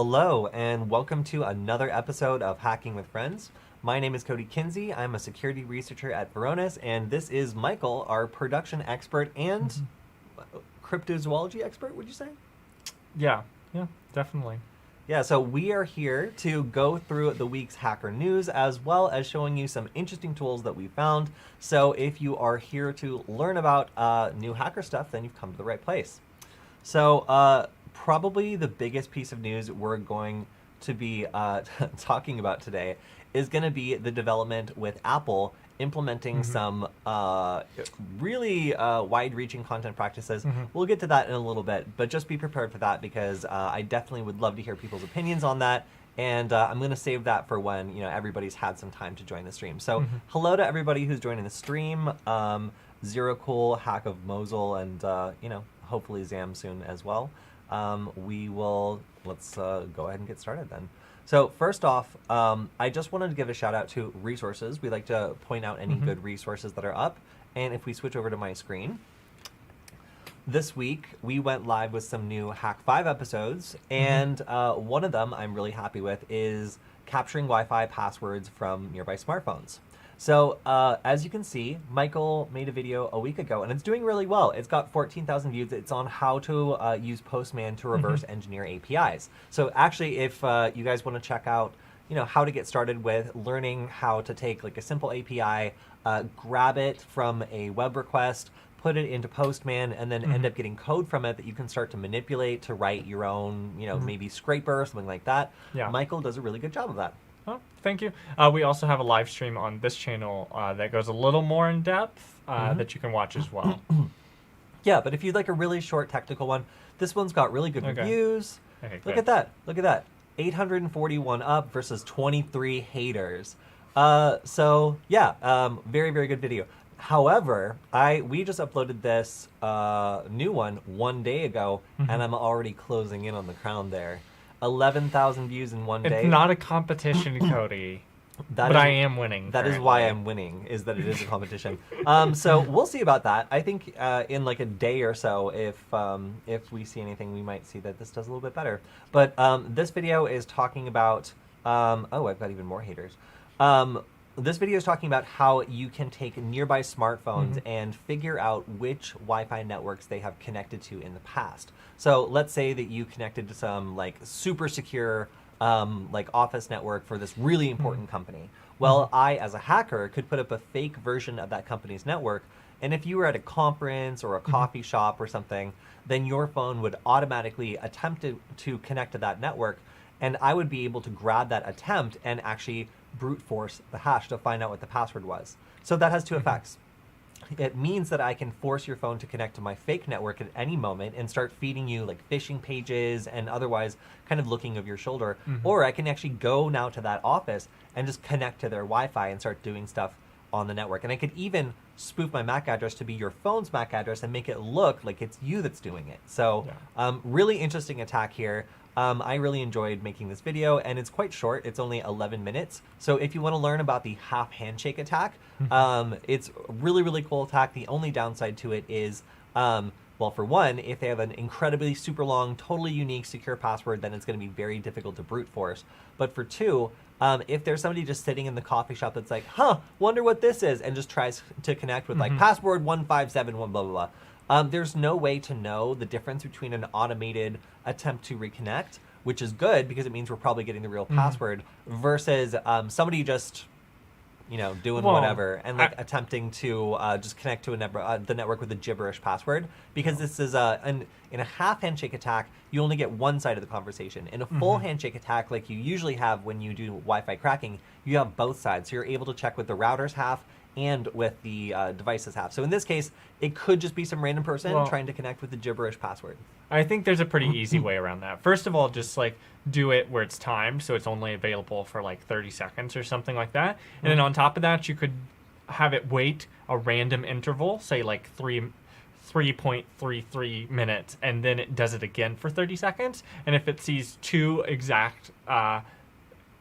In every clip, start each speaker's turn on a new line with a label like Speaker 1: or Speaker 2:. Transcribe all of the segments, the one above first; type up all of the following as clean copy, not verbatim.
Speaker 1: Hello, and welcome to another episode of Hacking with Friends. My name is Cody Kinsey. I'm a security researcher at Varonis, and this is Michael, our production expert and cryptozoology expert, would you say?
Speaker 2: Yeah, definitely.
Speaker 1: Yeah, so we are here to go through the week's hacker news as well as showing you some interesting tools that we found. So if you are here to learn about new hacker stuff, then you've come to the right place. So probably the biggest piece of news we're going to be talking about today is going to be the development with Apple implementing some really wide-reaching content practices. We'll get to that in a little bit, but just be prepared for that because I definitely would love to hear people's opinions on that. And I'm going to save that for when everybody's had some time to join the stream. So hello to everybody who's joining the stream. Zero Cool, Hack of Mosul, and hopefully Zam soon as well. Let's go ahead and get started then. So first off, I just wanted to give a shout out to resources. We like to point out any good resources that are up. And if we switch over to my screen, this week we went live with some new Hack 5 episodes. And one of them I'm really happy with is capturing Wi-Fi passwords from nearby smartphones. So as you can see, Michael made a video a week ago, and it's doing really well. It's got 14,000 views. It's on how to use Postman to reverse engineer APIs. So actually, if you guys want to check out, how to get started with learning how to take like a simple API, grab it from a web request, put it into Postman, and then end up getting code from it that you can start to manipulate to write your own, maybe scraper or something like that. Yeah. Michael does a really good job of that.
Speaker 2: Oh, thank you. We also have a live stream on this channel that goes a little more in depth that you can watch as well.
Speaker 1: Yeah, but if you'd like a really short technical one, this one's got really good reviews.
Speaker 2: Okay,
Speaker 1: Look at that. Look at that. 841 up versus 23 haters. So yeah, very, very good video. However, we just uploaded this new one day ago, and I'm already closing in on the crown there. 11,000 views in one day.
Speaker 2: It's not a competition, Cody. But I am winning.
Speaker 1: That is why I'm winning, is that it is a competition. So we'll see about that. I think in like a day or so, if we see anything, we might see that this does a little bit better. But this video is talking about... oh, I've got even more haters. This video is talking about how you can take nearby smartphones and figure out which Wi-Fi networks they have connected to in the past. So let's say that you connected to some like super secure like office network for this really important company. Well, I, as a hacker, could put up a fake version of that company's network, and if you were at a conference or a coffee shop or something, then your phone would automatically attempt to connect to that network, and I would be able to grab that attempt and actually brute force the hash to find out what the password was. So that has two effects. It means that I can force your phone to connect to my fake network at any moment and start feeding you like phishing pages and otherwise kind of looking over your shoulder. Or I can actually go now to that office and just connect to their Wi-Fi and start doing stuff on the network. And I could even spoof my MAC address to be your phone's MAC address and make it look like it's you that's doing it. So really interesting attack here. I really enjoyed making this video, and it's quite short. It's only 11 minutes. So if you want to learn about the half handshake attack, it's a really, really cool attack. The only downside to it is, well, for one, if they have an incredibly super long, totally unique, secure password, then it's going to be very difficult to brute force. But for two, if there's somebody just sitting in the coffee shop that's like, wonder what this is, and just tries to connect with like password 1571, blah, blah, blah. There's no way to know the difference between an automated attempt to reconnect, which is good because it means we're probably getting the real password, versus somebody just, doing whatever and like attempting to just connect to the network with a gibberish password. Because this is in a half handshake attack, you only get one side of the conversation. In a full handshake attack, like you usually have when you do Wi-Fi cracking, you have both sides. So you're able to check with the router's half and with the devices half. So in this case, it could just be some random person trying to connect with the gibberish password.
Speaker 2: I think there's a pretty easy way around that. First of all, just like do it where it's timed, so it's only available for like 30 seconds or something like that. And then on top of that, you could have it wait a random interval, say like 3.33 minutes, and then it does it again for 30 seconds. And if it sees two exact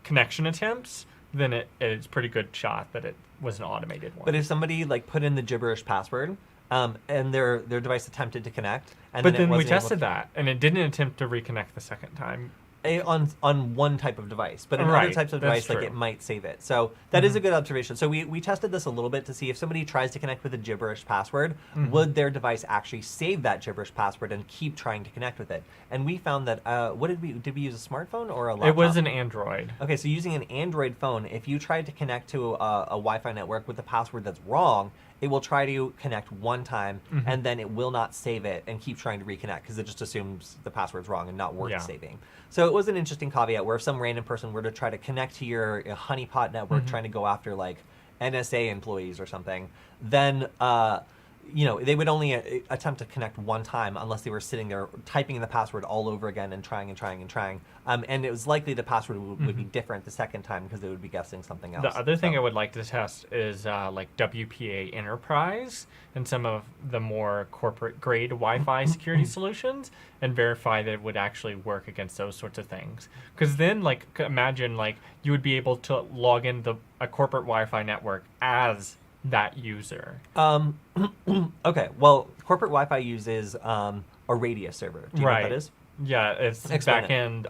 Speaker 2: connection attempts, then it's a pretty good shot that it was an automated one.
Speaker 1: But if somebody like put in the gibberish password and their device attempted to connect, and
Speaker 2: then we tested that, and it didn't attempt to reconnect the second time.
Speaker 1: on one type of device, but in other
Speaker 2: Right,
Speaker 1: types of
Speaker 2: that's
Speaker 1: device, like
Speaker 2: true.
Speaker 1: it might save it. So that is a good observation. So we tested this a little bit to see if somebody tries to connect with a gibberish password, would their device actually save that gibberish password and keep trying to connect with it? And we found that did we use a smartphone or a laptop?
Speaker 2: It was an Android.
Speaker 1: Okay, so using an Android phone, if you tried to connect to a Wi-Fi network with a password that's wrong, it will try to connect one time, and then it will not save it and keep trying to reconnect because it just assumes the password's wrong and not worth saving. So it was an interesting caveat where if some random person were to try to connect to your honeypot network trying to go after like NSA employees or something, then they would only attempt to connect one time unless they were sitting there typing in the password all over again and trying and trying and trying. And it was likely the password would be different the second time because they would be guessing something else.
Speaker 2: The other thing I would like to test is like WPA Enterprise and some of the more corporate grade Wi-Fi security solutions, and verify that it would actually work against those sorts of things. Because then, like, imagine like you would be able to log in a corporate Wi-Fi network as that user.
Speaker 1: Okay, well, corporate Wi-Fi uses a radius server. Do you know what that is?
Speaker 2: Yeah, it's
Speaker 1: Explain it.
Speaker 2: backend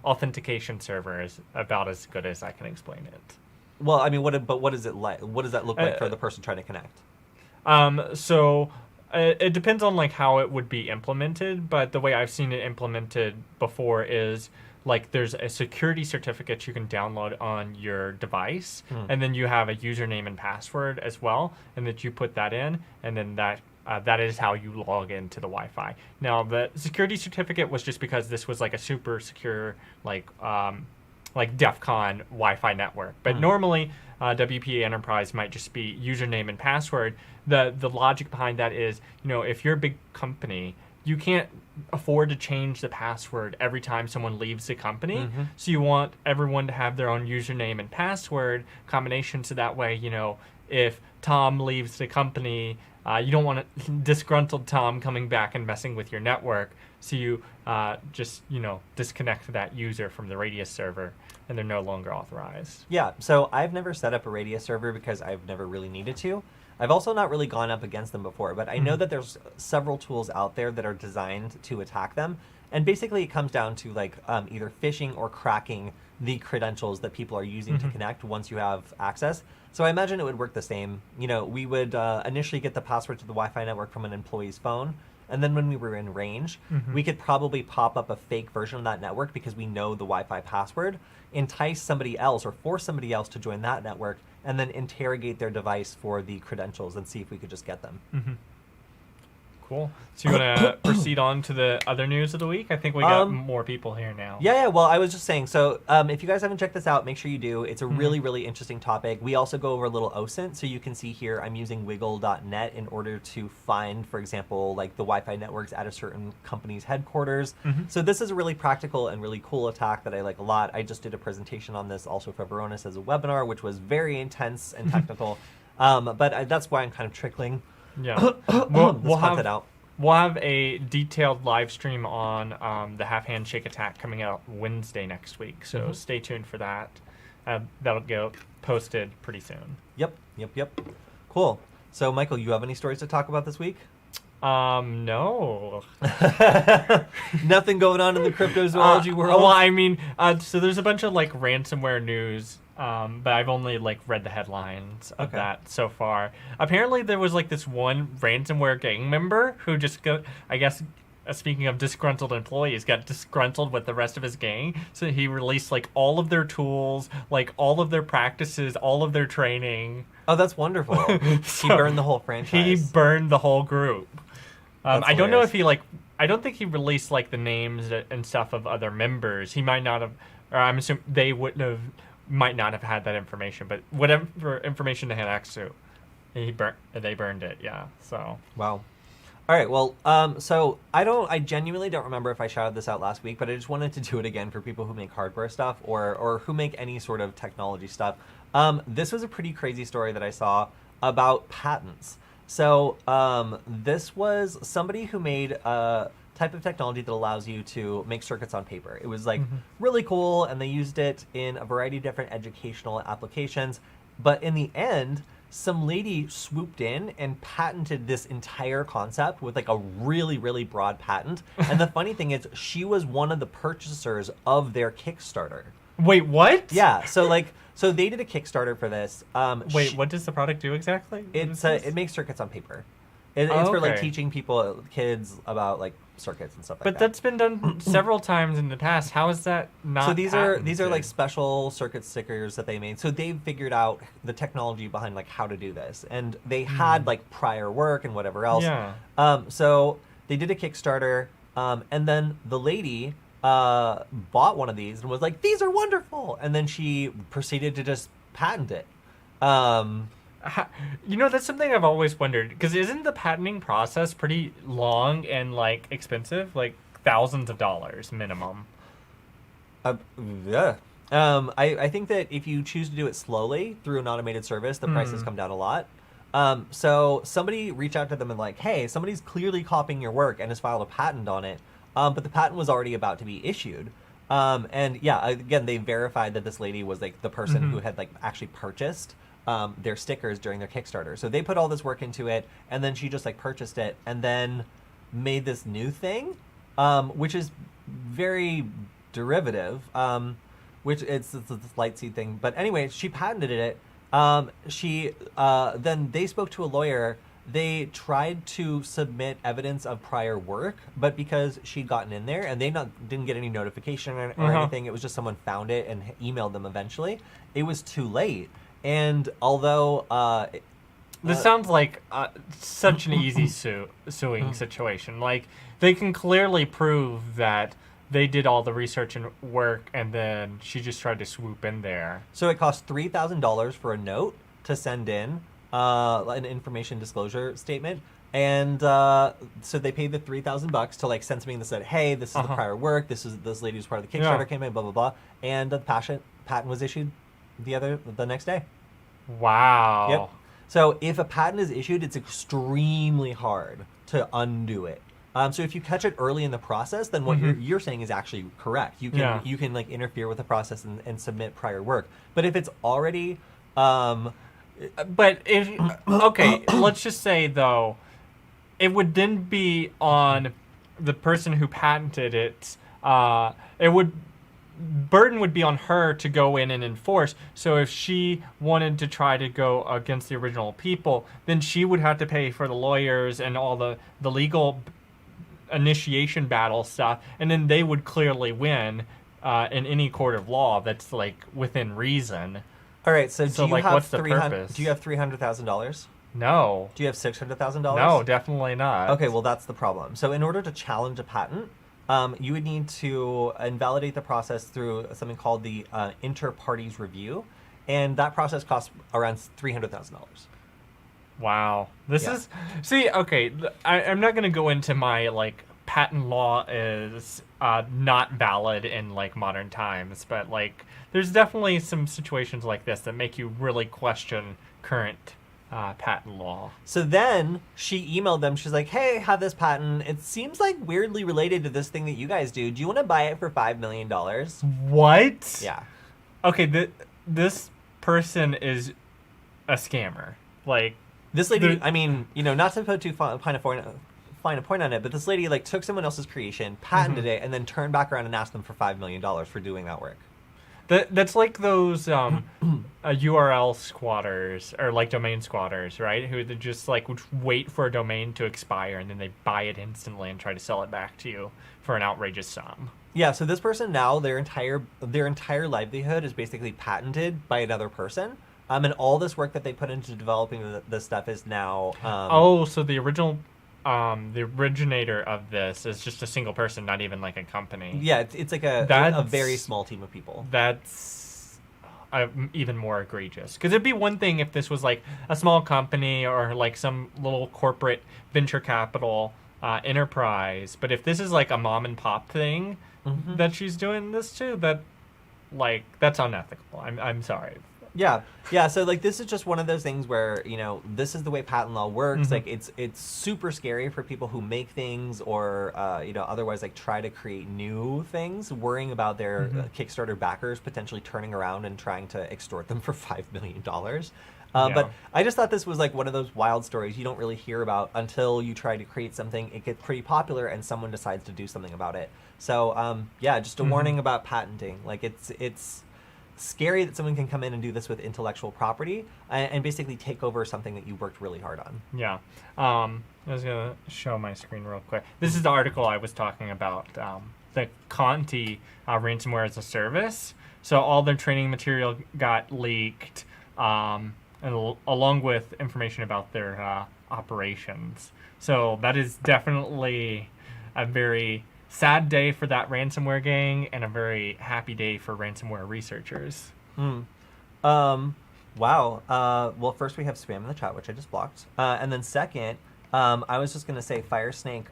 Speaker 2: authentication server is about as good as I can explain it.
Speaker 1: Well, I mean, what is it like? What does that look like for the person trying to connect?
Speaker 2: So it depends on like how it would be implemented, but the way I've seen it implemented before is like there's a security certificate you can download on your device, and then you have a username and password as well, and that you put that in, and then that is how you log into the Wi-Fi. Now, the security certificate was just because this was like a super secure, like Defcon Wi-Fi network. But normally, WPA Enterprise might just be username and password. The logic behind that is, if you're a big company, you can't afford to change the password every time someone leaves the company. So you want everyone to have their own username and password combination. So that way, if Tom leaves the company, you don't want disgruntled Tom coming back and messing with your network. So you just, disconnect that user from the Radius server, and they're no longer authorized.
Speaker 1: Yeah, so I've never set up a Radius server because I've never really needed to. I've also not really gone up against them before, but I know that there's several tools out there that are designed to attack them. And basically it comes down to like either phishing or cracking the credentials that people are using to connect once you have access. So I imagine it would work the same. We would initially get the password to the Wi-Fi network from an employee's phone. And then when we were in range, we could probably pop up a fake version of that network because we know the Wi-Fi password, entice somebody else or force somebody else to join that network, and then interrogate their device for the credentials and see if we could just get them.
Speaker 2: Cool. So you want to proceed on to the other news of the week? I think we got more people here now.
Speaker 1: Yeah. Well, I was just saying, so if you guys haven't checked this out, make sure you do. It's a really, really interesting topic. We also go over a little OSINT. So you can see here, I'm using wiggle.net in order to find, for example, like the Wi-Fi networks at a certain company's headquarters. So this is a really practical and really cool attack that I like a lot. I just did a presentation on this also for Varonis as a webinar, which was very intense and technical. But that's why I'm kind of trickling.
Speaker 2: Yeah. We'll have a detailed live stream on the half handshake attack coming out Wednesday next week. So stay tuned for that. That'll get posted pretty soon.
Speaker 1: Yep. Cool. So, Michael, you have any stories to talk about this week?
Speaker 2: No.
Speaker 1: Nothing going on in the cryptozoology world?
Speaker 2: Well, I mean, so there's a bunch of like ransomware news, but I've only like read the headlines of that so far. Apparently there was like this one ransomware gang member who just speaking of disgruntled employees, got disgruntled with the rest of his gang. So he released like all of their tools, like all of their practices, all of their training.
Speaker 1: Oh, that's wonderful. He burned the whole franchise.
Speaker 2: He burned the whole group. I don't know if I don't think he released like the names and stuff of other members. He might not have, or I'm assuming they might not have had that information, but whatever information they had access to, they burned it. Yeah. So.
Speaker 1: Wow. All right. Well, so I genuinely don't remember if I shouted this out last week, but I just wanted to do it again for people who make hardware stuff or who make any sort of technology stuff. This was a pretty crazy story that I saw about patents. So this was somebody who made a type of technology that allows you to make circuits on paper. It was like really cool, and they used it in a variety of different educational applications. But in the end, some lady swooped in and patented this entire concept with like a really, really broad patent. And the funny thing is, she was one of the purchasers of their Kickstarter.
Speaker 2: Wait, what?
Speaker 1: Yeah, so they did a Kickstarter for this.
Speaker 2: Wait, what does the product do exactly?
Speaker 1: It makes circuits on paper. It's for like
Speaker 2: okay.
Speaker 1: teaching kids about like circuits and stuff like
Speaker 2: But
Speaker 1: that.
Speaker 2: that's been done several times in the past. How is that not?
Speaker 1: So these are like
Speaker 2: patented?
Speaker 1: special circuit stickers that they made. So they've figured out the technology behind like how to do this, and they had like prior work and whatever else.
Speaker 2: Yeah.
Speaker 1: So they did a Kickstarter, and then the lady bought one of these and was like, "These are wonderful," and then she proceeded to just patent it.
Speaker 2: You know, that's something I've always wondered, because isn't the patenting process pretty long and like expensive, like thousands of dollars minimum?
Speaker 1: Yeah. I think that if you choose to do it slowly through an automated service, the prices come down a lot. So somebody reached out to them and like, hey, somebody's clearly copying your work and has filed a patent on it, but the patent was already about to be issued. And yeah, again, they verified that this lady was like the person who had like actually purchased their stickers during their Kickstarter. So they put all this work into it, and then she just like purchased it and then made this new thing, which is very derivative, which it's this light seed thing. But anyway, she patented it. Then they spoke to a lawyer. They tried to submit evidence of prior work, but because she'd gotten in there and they didn't get any notification or anything, it was just someone found it and emailed them eventually. It was too late. And although
Speaker 2: This sounds like such an easy suing situation. Like, they can clearly prove that they did all the research and work, and then she just tried to swoop in there.
Speaker 1: So it cost $3,000 for a note to send in, an information disclosure statement. And so they paid the $3,000 to like send something that said, hey, this is the prior work. This lady was part of the Kickstarter campaign, blah, blah, blah. And the patent was issued the next day.
Speaker 2: Wow.
Speaker 1: Yep. So if a patent is issued, it's extremely hard to undo it. So if you catch it early in the process, then what you're saying is actually correct. You can like interfere with the process and submit prior work. But if it's already,
Speaker 2: But if okay, let's just say though, it would then be on the person who patented it. Burden would be on her to go in and enforce. So if she wanted to try to go against the original people, then she would have to pay for the lawyers and all the legal initiation battle stuff, and then they would clearly win in any court of law that's like within reason.
Speaker 1: all right. So do you
Speaker 2: like,
Speaker 1: have
Speaker 2: what's the purpose?
Speaker 1: Do you have $300,000?
Speaker 2: No.
Speaker 1: Do you have $600,000?
Speaker 2: No, definitely not.
Speaker 1: Okay, well that's the problem. So in order to challenge a patent, you would need to invalidate the process through something called the inter-parties review, and that process costs around $300,000.
Speaker 2: Wow. This is... See, okay, I'm not going to go into my, like, patent law is not valid in, like, modern times, but, like, there's definitely some situations like this that make you really question current patent law.
Speaker 1: So then she emailed them. She's like, hey, I have this patent. It seems like weirdly related to this thing that you guys do. Do you want to buy it for $5 million?
Speaker 2: What?
Speaker 1: Yeah.
Speaker 2: Okay, this person is a scammer. Like...
Speaker 1: This lady, I mean, you know, not to put too fine a point on it, but this lady like took someone else's creation, patented it, and then turned back around and asked them for $5 million for doing that work.
Speaker 2: That's like those URL squatters or like domain squatters, right? Who they just like would wait for a domain to expire and then they buy it instantly and try to sell it back to you for an outrageous sum.
Speaker 1: Yeah, so this person now their entire livelihood is basically patented by another person. And all this work that they put into developing this stuff is now...
Speaker 2: so the originator of this is just a single person, not even like a company.
Speaker 1: Yeah, it's like a very small team of people.
Speaker 2: That's even more egregious. Because it'd be one thing if this was like a small company or like some little corporate venture capital enterprise. But if this is like a mom and pop thing that she's doing this to, that's unethical. I'm sorry.
Speaker 1: Yeah. So like this is just one of those things where, you know, this is the way patent law works. Like it's super scary for people who make things or you know, otherwise like try to create new things, worrying about their Kickstarter backers potentially turning around and trying to extort them for $5 million.
Speaker 2: Yeah.
Speaker 1: But I just thought this was like one of those wild stories you don't really hear about until you try to create something. It gets pretty popular and someone decides to do something about it. So yeah, just a warning about patenting. Like it's scary that someone can come in and do this with intellectual property and basically take over something that you worked really hard on.
Speaker 2: Yeah. I was going to show my screen real quick. This is the article I was talking about, the Conti ransomware as a service. So all their training material got leaked, and along with information about their operations. So that is definitely a very sad day for that ransomware gang and a very happy day for ransomware researchers.
Speaker 1: Wow. Well, first we have spam in the chat, which I just blocked. And then second, I was just going to say Firesnake,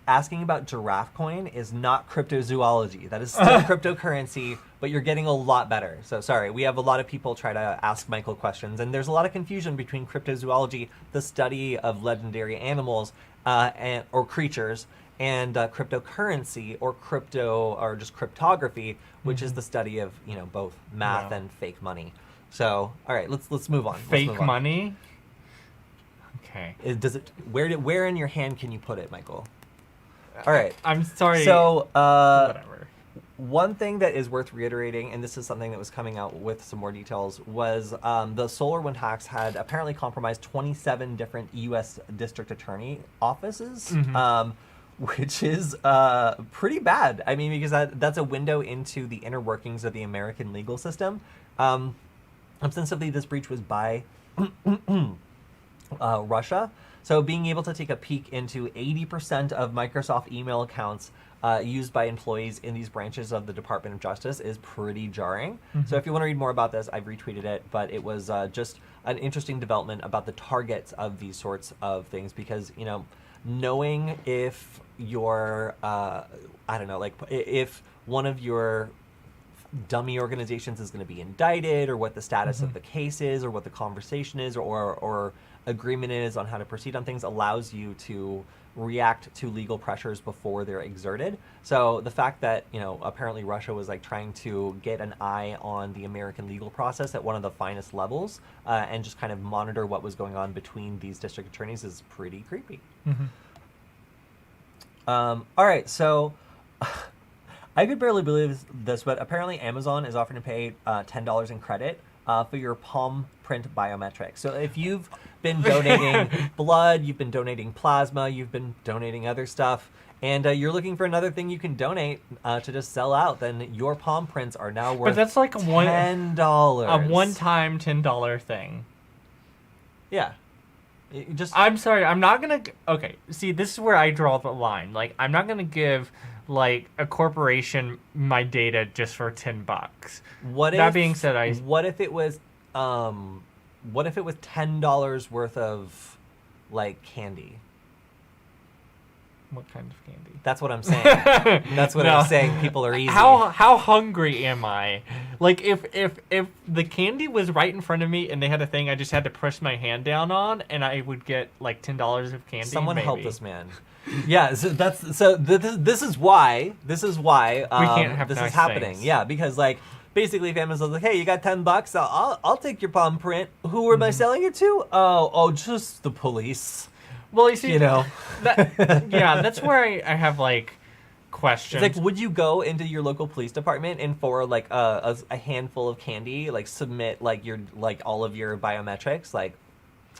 Speaker 1: asking about giraffe coin is not cryptozoology. That is still cryptocurrency, but you're getting a lot better. So sorry, we have a lot of people try to ask Michael questions, and there's a lot of confusion between cryptozoology, the study of legendary animals or creatures, and cryptocurrency or just cryptography, which is the study of both math and fake money. So all right, let's move on.
Speaker 2: Fake money. Okay.
Speaker 1: Where in your hand can you put it, Michael? All right.
Speaker 2: I'm sorry.
Speaker 1: So
Speaker 2: whatever.
Speaker 1: One thing that is worth reiterating, and this is something that was coming out with some more details, was the SolarWind hacks had apparently compromised 27 different U.S. district attorney offices. Which is pretty bad. I mean, because that's a window into the inner workings of the American legal system. Ostensibly, this breach was by Russia. So being able to take a peek into 80% of Microsoft email accounts used by employees in these branches of the Department of Justice is pretty jarring. So if you want to read more about this, I've retweeted it, but it was just an interesting development about the targets of these sorts of things because, knowing if your, if one of your dummy organizations is going to be indicted or what the status of the case is or what the conversation is or agreement is on how to proceed on things allows you to react to legal pressures before they're exerted. So the fact that, apparently Russia was like trying to get an eye on the American legal process at one of the finest levels and just kind of monitor what was going on between these district attorneys is pretty creepy. All right, so I could barely believe this, but apparently Amazon is offering to pay $10 in credit for your palm print biometrics. So if you've been donating blood, you've been donating plasma, you've been donating other stuff, and you're looking for another thing you can donate to just sell out, then your palm prints are now worth
Speaker 2: but that's like
Speaker 1: $10.
Speaker 2: A one-time $10 thing.
Speaker 1: Yeah.
Speaker 2: I'm sorry, I'm not gonna. Okay, see, this is where I draw the line. Like, I'm not gonna give like a corporation my data just for $10. That being said,
Speaker 1: what if it was $10 worth of like candy?
Speaker 2: What kind of candy?
Speaker 1: That's what I'm saying. That's what I'm saying. People are easy.
Speaker 2: How hungry am I? Like if the candy was right in front of me and they had a thing I just had to press my hand down on and I would get like $10 of candy.
Speaker 1: Someone
Speaker 2: maybe.
Speaker 1: help this man. Yeah, so this is why
Speaker 2: we can't have
Speaker 1: this
Speaker 2: nice
Speaker 1: is happening.
Speaker 2: things.
Speaker 1: Yeah, because like basically if Amazon's like, hey, you got $10, I'll take your palm print. Who am I selling it to? Oh, just the police.
Speaker 2: Well, you see, that's where I have like questions.
Speaker 1: It's like, would you go into your local police department and for like a handful of candy, like submit like your all of your biometrics? Like,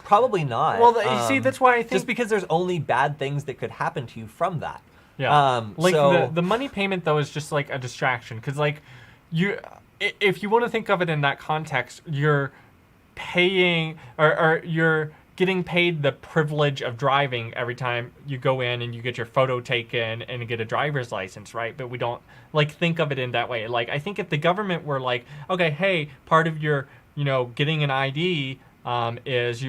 Speaker 1: probably not.
Speaker 2: Well, you see, that's why I think
Speaker 1: just because there's only bad things that could happen to you from that.
Speaker 2: Yeah.
Speaker 1: So
Speaker 2: the money payment though is just like a distraction because like if you want to think of it in that context, you're paying or you're getting paid the privilege of driving every time you go in and you get your photo taken and you get a driver's license, right? But we don't like think of it in that way. Like I think if the government were like, okay, hey, part of your getting an ID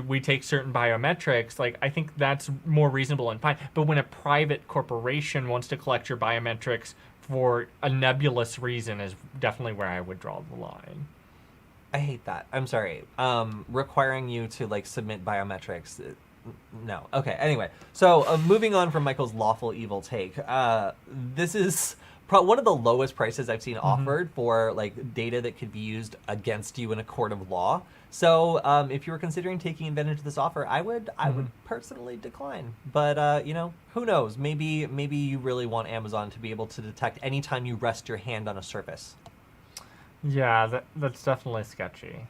Speaker 2: we take certain biometrics, like I think that's more reasonable and fine. But when a private corporation wants to collect your biometrics for a nebulous reason is definitely where I would draw the line.
Speaker 1: I hate that. I'm sorry. Requiring you to like submit biometrics. No. Okay. Anyway, so moving on from Michael's lawful evil take. This is one of the lowest prices I've seen offered for like data that could be used against you in a court of law. So if you were considering taking advantage of this offer, I would personally decline. But who knows? Maybe you really want Amazon to be able to detect anytime you rest your hand on a surface.
Speaker 2: Yeah, that's definitely sketchy.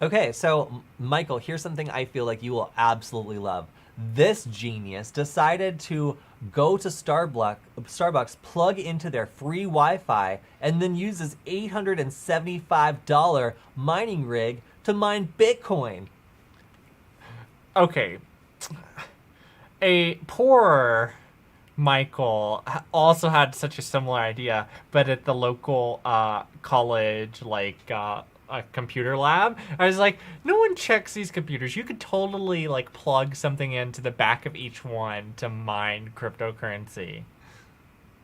Speaker 1: Okay, so Michael, here's something I feel like you will absolutely love. This genius decided to go to Starbucks, plug into their free Wi-Fi, and then use his $875 mining rig to mine Bitcoin.
Speaker 2: Okay. A poorer Michael also had such a similar idea, but at the local college, a computer lab. I was like, no one checks these computers. You could totally like plug something into the back of each one to mine cryptocurrency.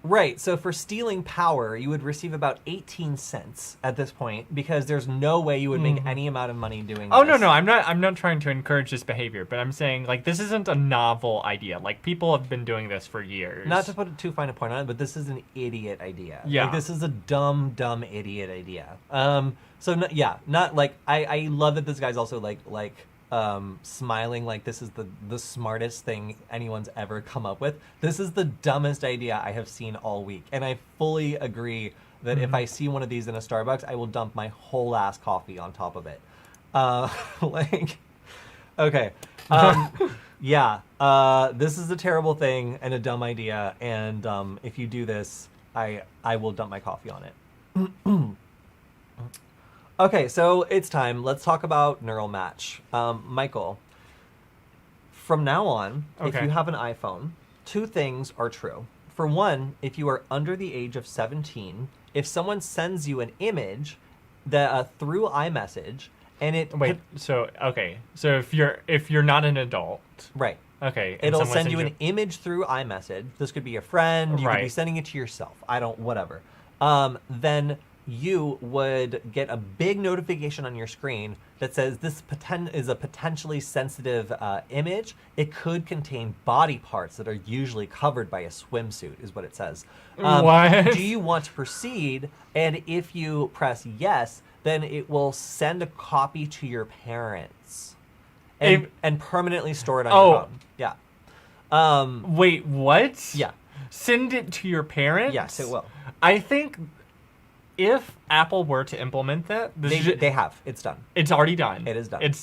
Speaker 1: Right. So for stealing power, you would receive about 18 cents at this point because there's no way you would make any amount of money doing this.
Speaker 2: Oh, no. I'm not trying to encourage this behavior, but I'm saying like this isn't a novel idea. Like people have been doing this for years.
Speaker 1: Not to put too fine a point on it, but this is an idiot idea.
Speaker 2: Yeah.
Speaker 1: Like, this is a dumb idiot idea. Not like I love that this guy's also like smiling like this is the smartest thing anyone's ever come up with. This is the dumbest idea I have seen all week, and I fully agree that if I see one of these in a Starbucks, I will dump my whole ass coffee on top of it. Okay. This is a terrible thing and a dumb idea, and if you do this, I will dump my coffee on it. Okay, so it's time. Let's talk about Neural Match. Michael, from now on, if you have an iPhone, two things are true. For one, if you are under the age of 17, if someone sends you an image that through iMessage, and it
Speaker 2: so if you're not an adult,
Speaker 1: right?
Speaker 2: Okay,
Speaker 1: it'll send you an image through iMessage. This could be a friend. You could be sending it to yourself. Whatever. Then you would get a big notification on your screen that says this is a potentially sensitive image. It could contain body parts that are usually covered by a swimsuit, is what it says.
Speaker 2: What?
Speaker 1: Do you want to proceed? And if you press yes, then it will send a copy to your parents and permanently store it on your phone. Yeah.
Speaker 2: Wait, what?
Speaker 1: Yeah.
Speaker 2: Send it to your parents?
Speaker 1: Yes, it will.
Speaker 2: I think if Apple were to implement that,
Speaker 1: they have. It's done.
Speaker 2: It's already done.
Speaker 1: It is done.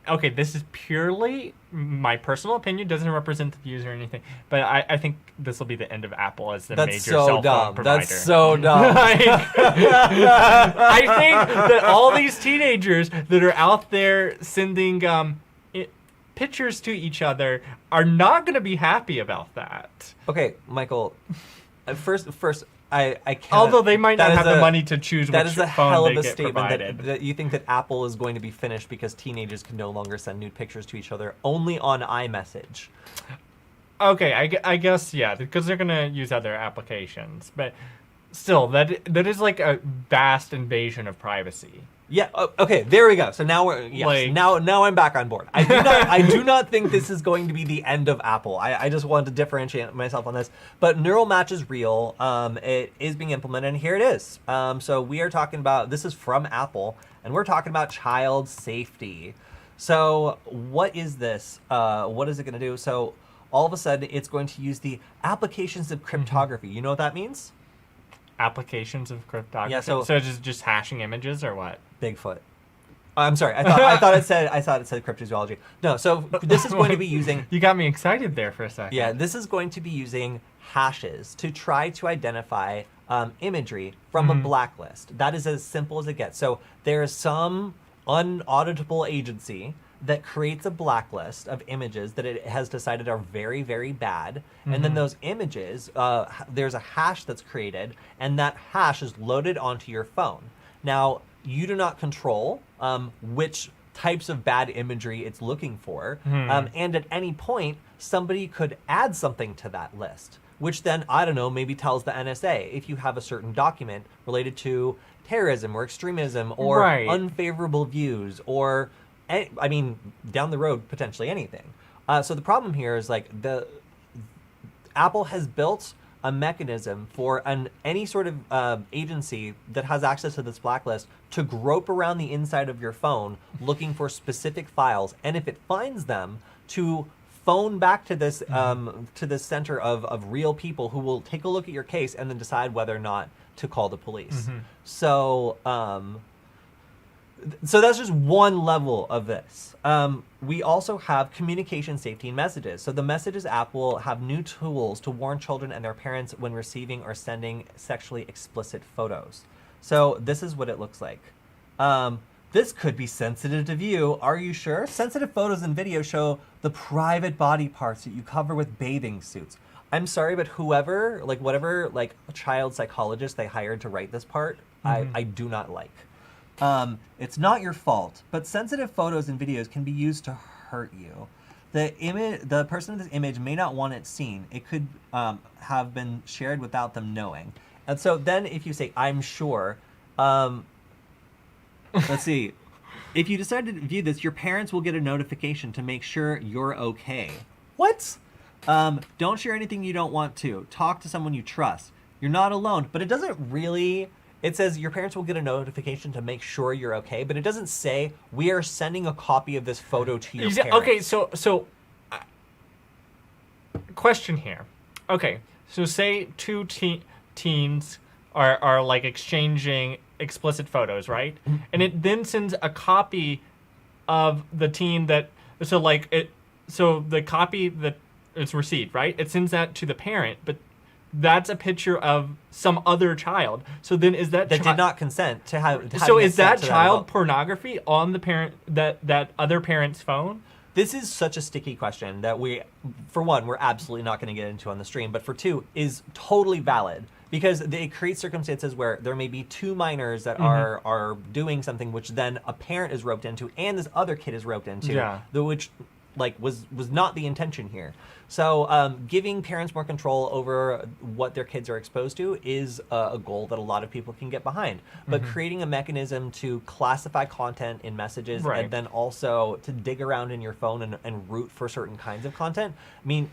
Speaker 2: Okay, this is purely my personal opinion. Doesn't represent the views or anything. But I think this will be the end of Apple as the major cell phone provider.
Speaker 1: That's so dumb.
Speaker 2: I think that all these teenagers that are out there sending pictures to each other are not going to be happy about that.
Speaker 1: Okay, Michael. First. I can't.
Speaker 2: Although they might not have the money to choose which phone they get provided. That is a hell of a statement
Speaker 1: that you think that Apple is going to be finished because teenagers can no longer send nude pictures to each other only on iMessage.
Speaker 2: Okay, I guess, yeah, because they're going to use other applications. But still, that is like a vast invasion of privacy.
Speaker 1: Yeah. Okay. There we go. So now now I'm back on board. I do not think this is going to be the end of Apple. I just wanted to differentiate myself on this. But Neural Match is real. It is being implemented, and here it is. So we are talking about, this is from Apple, and we're talking about child safety. So what is this? What is it going to do? So all of a sudden, it's going to use the applications of cryptography. You know what that means?
Speaker 2: Applications of cryptography. Yeah,
Speaker 1: so
Speaker 2: just hashing images or what?
Speaker 1: Bigfoot. I'm sorry. I thought it said cryptozoology. No. So this is going to be using.
Speaker 2: You got me excited there for a second.
Speaker 1: Yeah, this is going to be using hashes to try to identify imagery from a blacklist. That is as simple as it gets. So there is some unauditable agency that creates a blacklist of images that it has decided are very, very bad. And then those images, there's a hash that's created, and that hash is loaded onto your phone. Now, you do not control which types of bad imagery it's looking for. And at any point, somebody could add something to that list, which then, I don't know, maybe tells the NSA if you have a certain document related to terrorism or extremism or unfavorable views or, I mean, down the road, potentially anything. So the problem here is like Apple has built a mechanism for any sort of agency that has access to this blacklist to grope around the inside of your phone looking for specific files, and if it finds them, to phone back to this center of real people who will take a look at your case and then decide whether or not to call the police. So so that's just one level of this. We also have communication safety and messages. So the Messages app will have new tools to warn children and their parents when receiving or sending sexually explicit photos. So this is what it looks like. This could be sensitive to view. Are you sure? Sensitive photos and videos show the private body parts that you cover with bathing suits. I'm sorry, but whoever, like whatever, like child psychologist they hired to write this part, I do not like. It's not your fault, but sensitive photos and videos can be used to hurt you. The person in this image may not want it seen. It could have been shared without them knowing. And so then if you say, I'm sure, let's see. If you decide to view this, your parents will get a notification to make sure you're okay. What? Don't share anything you don't want to. Talk to someone you trust. You're not alone, but it doesn't really... It says your parents will get a notification to make sure you're okay, but it doesn't say we are sending a copy of this photo to your parents.
Speaker 2: Okay, so question here. Okay, so say two teens are like exchanging explicit photos, right? And it then sends a copy of the teen that so the copy that it's received, right? It sends that to the parent, but that's a picture of some other child. So then is that
Speaker 1: did not consent to have?
Speaker 2: So is that child pornography on the parent that other parent's phone?
Speaker 1: This is such a sticky question that for one, we're absolutely not going to get into on the stream, but for two, is totally valid because it creates circumstances where there may be two minors that are doing something which then a parent is roped into and this other kid is roped into, which was not the intention here. So giving parents more control over what their kids are exposed to is a goal that a lot of people can get behind. But creating a mechanism to classify content in messages and then also to dig around in your phone and root for certain kinds of content. I mean,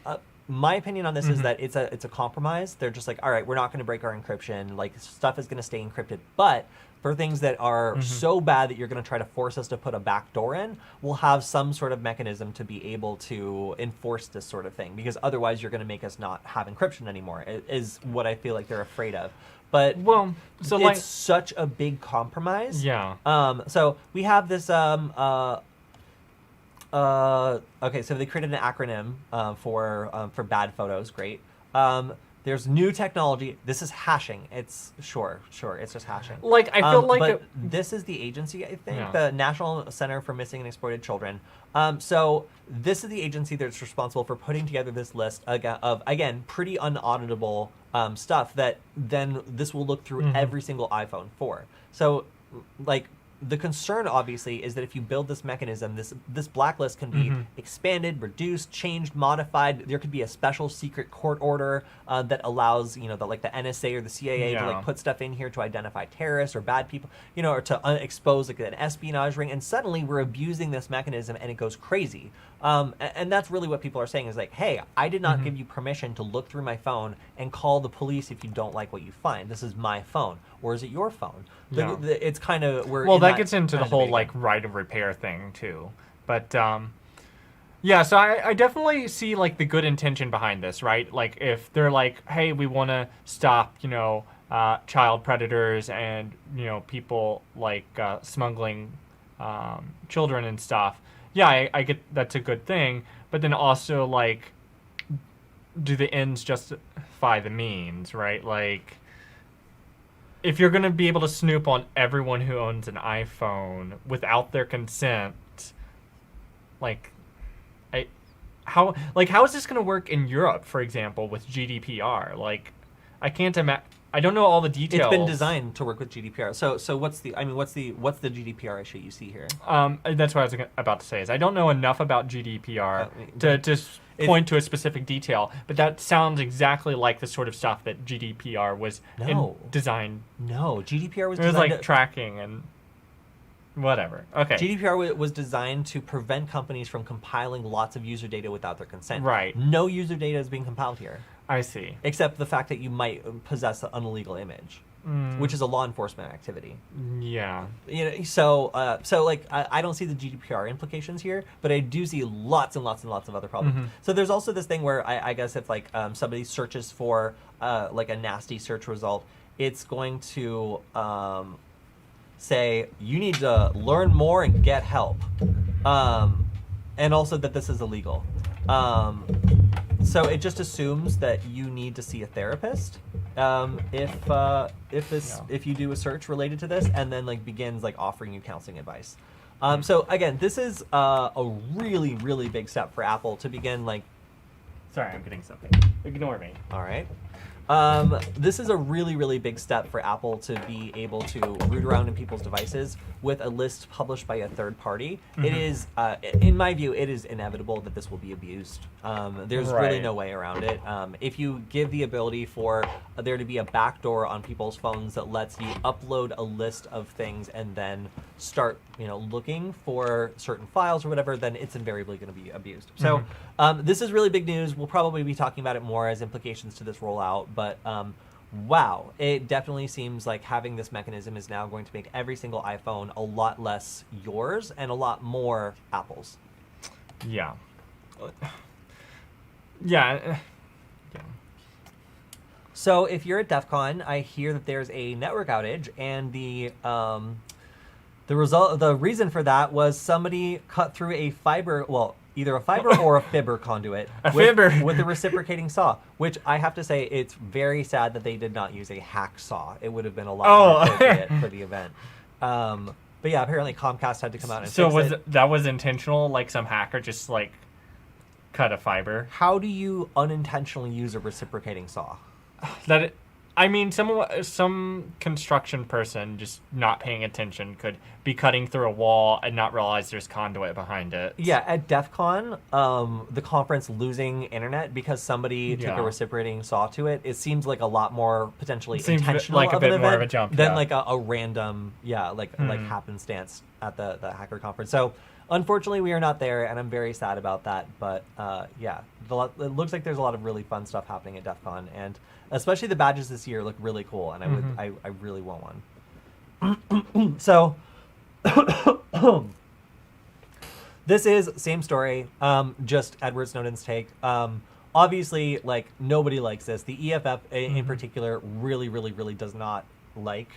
Speaker 1: my opinion on this is that it's a compromise. They're just like, all right, we're not going to break our encryption. Like stuff is going to stay encrypted, but for things that are so bad that you're going to try to force us to put a back door in, we'll have some sort of mechanism to be able to enforce this sort of thing, because otherwise you're going to make us not have encryption anymore, is what I feel like they're afraid of. But it's such a big compromise.
Speaker 2: Yeah.
Speaker 1: So we have this okay, so they created an acronym for bad photos. Great. There's new technology. This is hashing. It's sure. It's just hashing.
Speaker 2: Like I feel like,
Speaker 1: but this is the agency. I think the National Center for Missing and Exploited Children. So this is the agency that's responsible for putting together this list of again pretty unauditable stuff that then this will look through every single iPhone for. So like. The concern, obviously, is that if you build this mechanism, this blacklist can be expanded, reduced, changed, modified. There could be a special secret court order that allows, the NSA or the CIA to put stuff in here to identify terrorists or bad people, or to expose an espionage ring. And suddenly we're abusing this mechanism and it goes crazy. And that's really what people are saying is like, hey, I did not give you permission to look through my phone and call the police if you don't like what you find. This is my phone. Or is it your phone?
Speaker 2: Yeah.
Speaker 1: It's kind of...
Speaker 2: that gets into the whole right of repair thing too. But yeah, so I definitely see like the good intention behind this, right? Like if they're like, hey, we want to stop, child predators and, people like smuggling children and stuff. Yeah, I get that's a good thing. But then also like, do the ends justify the means, right? Like... If you're going to be able to snoop on everyone who owns an iPhone without their consent, how is this going to work in Europe, for example, with GDPR? Like, I can't imagine. I don't know all the details.
Speaker 1: It's been designed to work with GDPR. So what's the GDPR issue you see here?
Speaker 2: That's what I was about to say. Is I don't know enough about GDPR to point to a specific detail, but that sounds exactly like the sort of stuff that GDPR was designed.
Speaker 1: No, GDPR was
Speaker 2: designed. It was like tracking and Whatever. Okay.
Speaker 1: GDPR was designed to prevent companies from compiling lots of user data without their consent.
Speaker 2: Right.
Speaker 1: No user data is being compiled here,
Speaker 2: I see.
Speaker 1: except the fact that you might possess an illegal image, which is a law enforcement activity.
Speaker 2: Yeah.
Speaker 1: So I don't see the GDPR implications here, but I do see lots and lots and lots of other problems. So there's also this thing where I guess if like somebody searches for like a nasty search result, it's going to say you need to learn more and get help, and also that this is illegal. So it just assumes that you need to see a therapist if you do a search related to this, and then like begins like offering you counseling advice. So again, this is a really, really big step for Apple to begin like.
Speaker 2: Sorry, I'm getting something. Ignore me.
Speaker 1: All right. This is a really, really big step for Apple to be able to root around in people's devices with a list published by a third party. It is, in my view, it is inevitable that this will be abused. There's really no way around it. If you give the ability for there to be a backdoor on people's phones that lets you upload a list of things and then start, looking for certain files or whatever, then it's invariably going to be abused. So this is really big news. We'll probably be talking about it more as implications to this rollout. But wow, it definitely seems like having this mechanism is now going to make every single iPhone a lot less yours and a lot more Apple's.
Speaker 2: Yeah. Yeah.
Speaker 1: So if you're at Defcon, I hear that there's a network outage, and the reason for that was somebody cut through a fiber, either a fiber or a fibber conduit with a reciprocating saw, which I have to say, it's very sad that they did not use a hack saw. It would have been a lot more appropriate for the event. But yeah, apparently Comcast had to come out and fix it.
Speaker 2: That was intentional? Like some hacker just like cut a fiber?
Speaker 1: How do you unintentionally use a reciprocating saw?
Speaker 2: Some construction person just not paying attention could be cutting through a wall and not realize there's conduit behind it.
Speaker 1: Yeah, at DEF CON, the conference losing internet because somebody took a reciprocating saw to it, it seems like a lot more potentially intentional
Speaker 2: like a bit more of a jump
Speaker 1: than like a random, like happenstance at the hacker conference. So unfortunately, we are not there, and I'm very sad about that. But it looks like there's a lot of really fun stuff happening at DEF CON, and especially the badges this year look really cool, and I really want one. So this is same story, just Edward Snowden's take. Obviously, like nobody likes this. The EFF in particular really, really, really does not like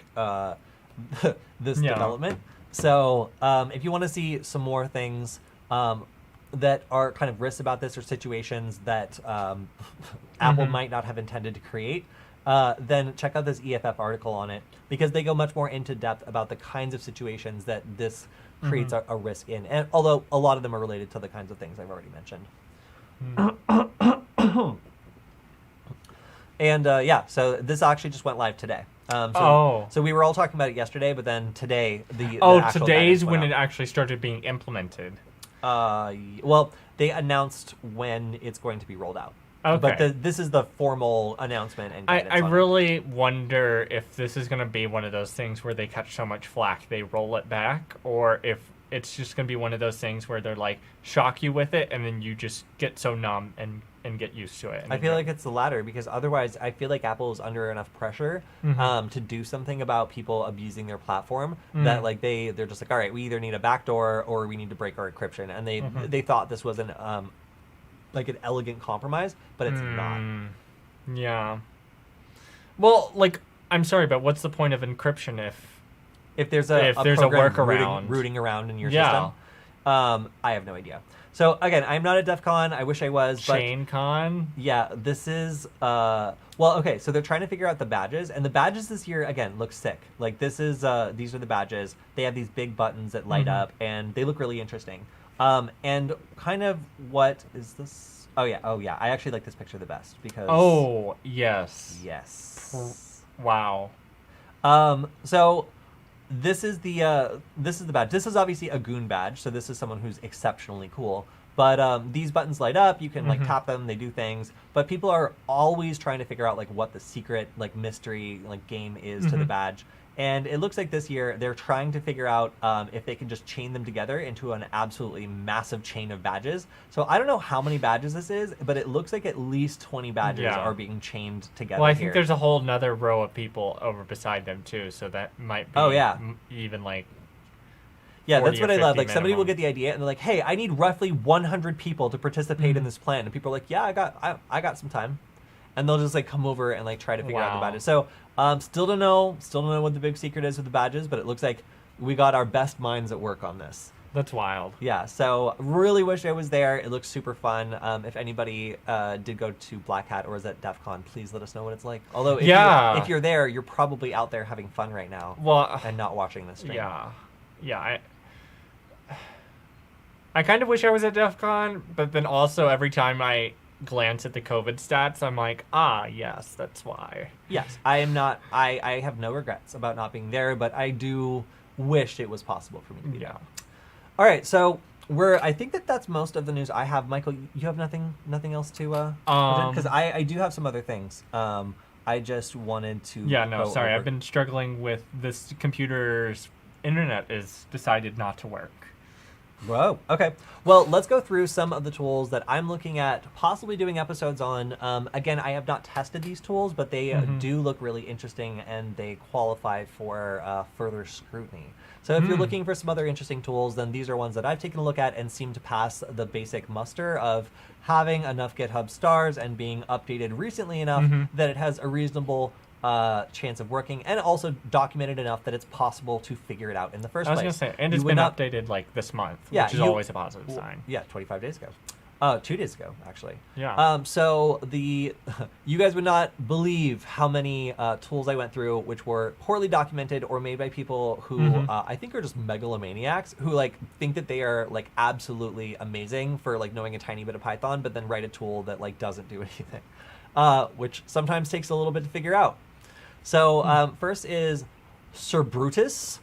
Speaker 1: this development. So if you want to see some more things that are kind of risks about this or situations that Apple might not have intended to create, then check out this EFF article on it, because they go much more into depth about the kinds of situations that this creates a risk in. And although a lot of them are related to the kinds of things I've already mentioned. And so this actually just went live today. So we were all talking about it yesterday, but then today
Speaker 2: today's when it actually started being implemented.
Speaker 1: Well, they announced when it's going to be rolled out.
Speaker 2: Okay.
Speaker 1: But this is the formal announcement. And
Speaker 2: I really wonder if this is going to be one of those things where they catch so much flack they roll it back, or if it's just going to be one of those things where they're like shock you with it and then you just get so numb and get used to it.
Speaker 1: I feel like it's the latter, because otherwise I feel like Apple is under enough pressure to do something about people abusing their platform that like they're just like, all right, we either need a backdoor or we need to break our encryption, and they thought this was an elegant compromise, but it's not.
Speaker 2: Yeah. Well, like, I'm sorry, but what's the point of encryption
Speaker 1: if there's a
Speaker 2: workaround
Speaker 1: rooting around in your system? I have no idea. So again, I'm not at DEF CON. I wish I was.
Speaker 2: ShaneCon?
Speaker 1: Yeah, this is okay, so they're trying to figure out the badges, and the badges this year again look sick. Like these are the badges. They have these big buttons that light up, and they look really interesting. And kind of what is this? Oh yeah. I actually like this picture the best because yes.
Speaker 2: Wow.
Speaker 1: So this is the badge. This is obviously a goon badge, so this is someone who's exceptionally cool. But these buttons light up. You can like tap them. They do things. But people are always trying to figure out like what the secret like mystery like game is to the badge. And it looks like this year they're trying to figure out if they can just chain them together into an absolutely massive chain of badges. So I don't know how many badges this is, but it looks like at least 20 badges are being chained together.
Speaker 2: Well, I think there's a whole nother row of people over beside them too, so that might be even like.
Speaker 1: Yeah, that's what I love. Like, somebody
Speaker 2: minimum.
Speaker 1: will get the idea and they're like, "Hey, I need roughly 100 people to participate in this plan," and people are like, "Yeah, I got some time," and they'll just like come over and like try to figure out the badges. So still don't know what the big secret is with the badges, but it looks like we got our best minds at work on this.
Speaker 2: That's wild.
Speaker 1: Yeah, so really wish I was there. It looks super fun. If anybody did go to Black Hat or is at DEFCON, please let us know what it's like. Although if you're there, you're probably out there having fun right now and not watching this stream.
Speaker 2: Yeah. I kind of wish I was at DEF CON, but then also every time I glance at the COVID stats, I'm like, yes, that's why.
Speaker 1: Yes, I am not. I have no regrets about not being there, but I do wish it was possible for me to be there. All right, so I think that's most of the news I have. Michael, you have nothing else to because I do have some other things. I just wanted to.
Speaker 2: Yeah, no, sorry, I've been struggling with this computer's internet is decided not to work.
Speaker 1: Whoa. Okay. Well, let's go through some of the tools that I'm looking at possibly doing episodes on. Again, I have not tested these tools, but they do look really interesting and they qualify for further scrutiny. So if you're looking for some other interesting tools, then these are ones that I've taken a look at and seem to pass the basic muster of having enough GitHub stars and being updated recently enough that it has a reasonable chance of working, and also documented enough that it's possible to figure it out in the first place.
Speaker 2: I was going to say, and it's been updated like this month, which is always a positive sign.
Speaker 1: Yeah, 25 days ago. 2 days ago, actually.
Speaker 2: Yeah.
Speaker 1: So you guys would not believe how many tools I went through which were poorly documented or made by people who I think are just megalomaniacs who like think that they are like absolutely amazing for like knowing a tiny bit of Python, but then write a tool that like doesn't do anything, which sometimes takes a little bit to figure out. So first is Cerbrutus,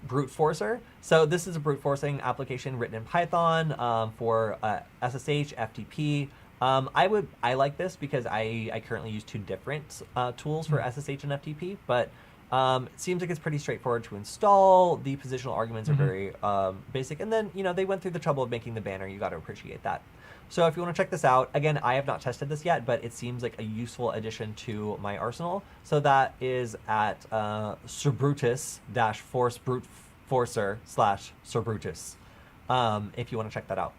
Speaker 1: brute forcer. So this is a brute forcing application written in Python for SSH, FTP. I like this because I currently use 2 different tools for SSH and FTP, but it seems like it's pretty straightforward to install. The positional arguments are very basic, and then they went through the trouble of making the banner. You got to appreciate that. So if you want to check this out, again, I have not tested this yet, but it seems like a useful addition to my arsenal. So that is at Cerbrutus-force brute forcer/Cerbrutus, if you want to check that out.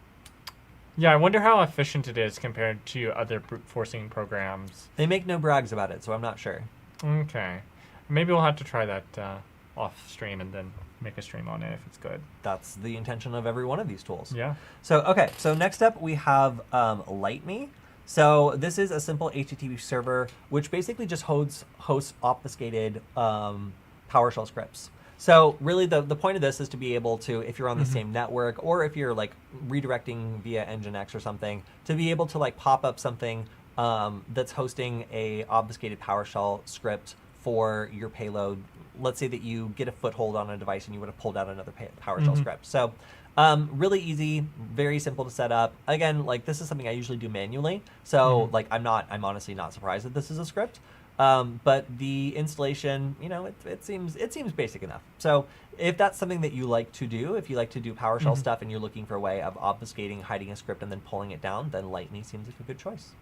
Speaker 2: Yeah, I wonder how efficient it is compared to other brute forcing programs.
Speaker 1: They make no brags about it, so I'm not sure.
Speaker 2: Okay. Maybe we'll have to try that off stream and then make a stream on it if it's good.
Speaker 1: That's the intention of every one of these tools.
Speaker 2: Yeah.
Speaker 1: So next up we have LightMe. So this is a simple HTTP server which basically just hosts obfuscated PowerShell scripts. So really the point of this is to be able to, if you're on the same network or if you're like redirecting via Nginx or something, to be able to like pop up something that's hosting a obfuscated PowerShell script for your payload. Let's say that you get a foothold on a device and you want to pull down another PowerShell script. So really easy, very simple to set up. Again, like this is something I usually do manually. So like I'm honestly not surprised that this is a script. But the installation, it seems basic enough. So if that's something that you like to do, if you like to do PowerShell stuff and you're looking for a way of obfuscating, hiding a script and then pulling it down, then LightMe seems like a good choice.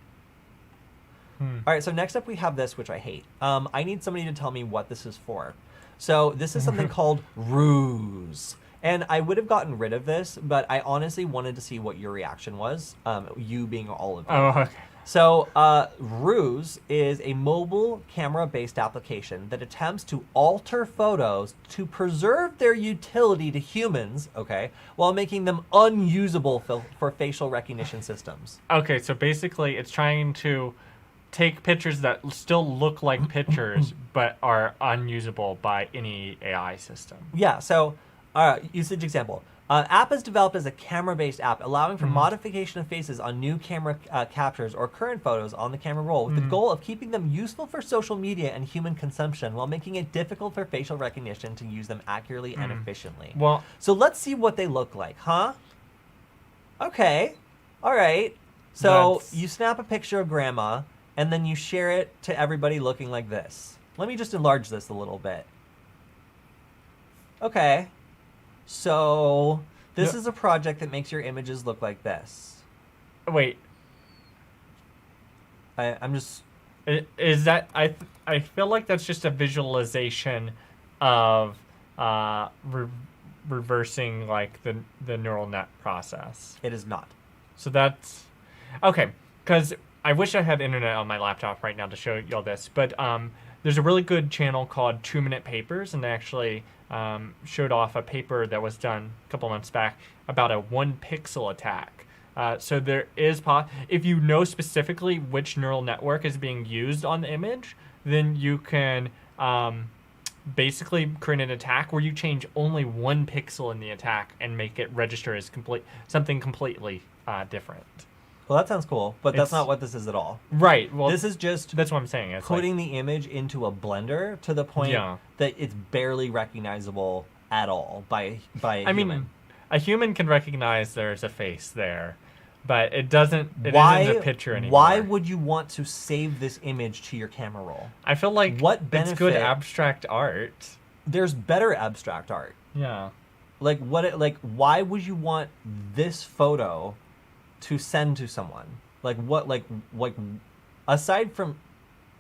Speaker 1: All right, so next up we have this, which I hate. I need somebody to tell me what this is for. So this is something called Ruse. And I would have gotten rid of this, but I honestly wanted to see what your reaction was, you being all of you.
Speaker 2: Oh, okay.
Speaker 1: So Ruse is a mobile camera-based application that attempts to alter photos to preserve their utility to humans, while making them unusable for facial recognition systems.
Speaker 2: Okay, so basically it's trying to take pictures that still look like pictures but are unusable by any AI system.
Speaker 1: Yeah, so usage example. App is developed as a camera-based app, allowing for modification of faces on new camera captures or current photos on the camera roll, with the goal of keeping them useful for social media and human consumption, while making it difficult for facial recognition to use them accurately and efficiently.
Speaker 2: Well,
Speaker 1: so let's see what they look like, huh? Okay, all right. So you snap a picture of grandma, and then you share it to everybody looking like this. let me just enlarge this a little bit. Okay. So this is a project that makes your images look like this.
Speaker 2: Wait.
Speaker 1: I'm just...
Speaker 2: Is that... I feel like that's just a visualization of reversing, like, the neural net process.
Speaker 1: It is not.
Speaker 2: So that's... Okay, because I wish I had internet on my laptop right now to show y'all this, but there's a really good channel called 2 Minute Papers, and they actually showed off a paper that was done a couple months back about a 1-pixel attack. So there is... if you know specifically which neural network is being used on the image, then you can basically create an attack where you change only 1 pixel in the attack and make it register as something completely different.
Speaker 1: Well, that sounds cool, but that's not what this is at all.
Speaker 2: Right. Well,
Speaker 1: this is just
Speaker 2: that's what I'm saying. It's
Speaker 1: putting the image into a blender to the point that it's barely recognizable at all by a human.
Speaker 2: Mean, a human can recognize there's a face there, but it doesn't. It isn't a picture anymore.
Speaker 1: Why would you want to save this image to your camera roll?
Speaker 2: I feel like it's good abstract art.
Speaker 1: There's better abstract art.
Speaker 2: Yeah.
Speaker 1: Why would you want this photo to send to someone? Aside from...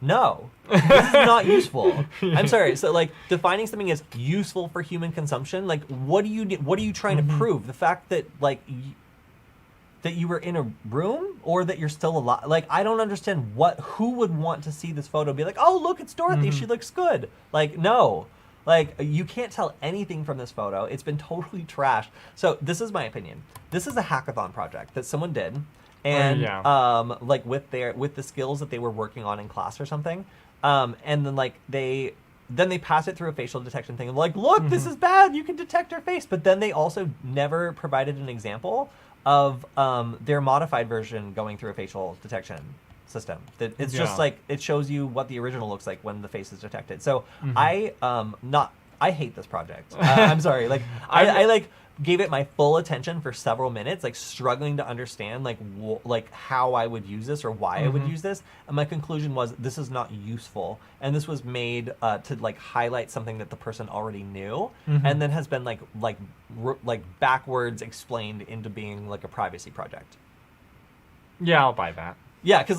Speaker 1: No. This is not useful. I'm sorry. So, defining something as useful for human consumption, what are you trying to prove? The fact that, that you were in a room, or that you're still alive? I don't understand who would want to see this photo and be like, oh, look, it's Dorothy. She looks good. No. You can't tell anything from this photo. It's been totally trashed. So this is my opinion. This is a hackathon project that someone did, and with the skills that they were working on in class or something, and then they pass it through a facial detection thing. And look, this is bad. You can detect her face. But then they also never provided an example of their modified version going through a facial detection system. It's just it shows you what the original looks like when the face is detected. So I hate this project. I'm sorry. I gave it my full attention for several minutes, struggling to understand how I would use this or why I would use this. And my conclusion was this is not useful. And this was made to highlight something that the person already knew, and then has been backwards explained into being a privacy project.
Speaker 2: Yeah, I'll buy that.
Speaker 1: Yeah, because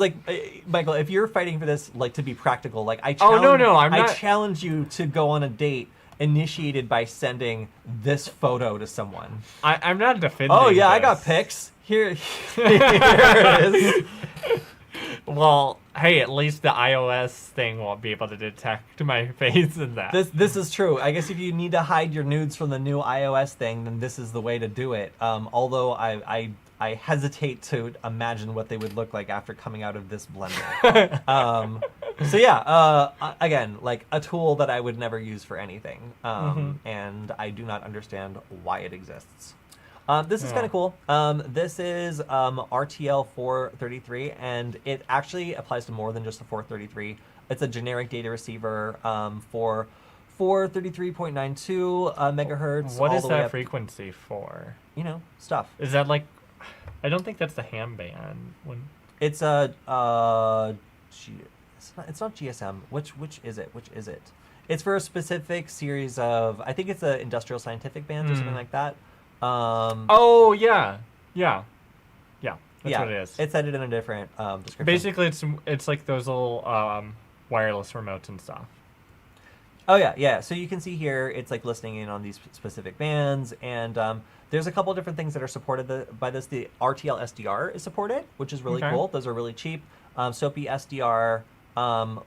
Speaker 1: Michael, if you're fighting for this to be practical, I challenge, I challenge you to go on a date initiated by sending this photo to someone.
Speaker 2: I'm not defending.
Speaker 1: Oh yeah, this. I got pics. Here it is.
Speaker 2: Well, hey, at least the iOS thing won't be able to detect my face in that.
Speaker 1: This is true. I guess if you need to hide your nudes from the new iOS thing, then this is the way to do it. Although I hesitate to imagine what they would look like after coming out of this blender. So yeah, again, a tool that I would never use for anything, and I do not understand why it exists. This is kind of cool. This is RTL 433, and it actually applies to more than just the 433. It's a generic data receiver for 433.92 megahertz.
Speaker 2: What is that frequency for?
Speaker 1: Stuff.
Speaker 2: Is that I don't think that's the ham band.
Speaker 1: It's it's not GSM. Which is it? It's for a specific series of, I think it's the industrial scientific bands or something like that.
Speaker 2: Oh yeah. That's what it is.
Speaker 1: It's edited in a different description.
Speaker 2: Basically, it's like those little wireless remotes and stuff.
Speaker 1: Oh yeah. So you can see here, it's listening in on these specific bands, and there's a couple different things that are supported by this. The RTL SDR is supported, which is really cool. Those are really cheap. SOAPy SDR,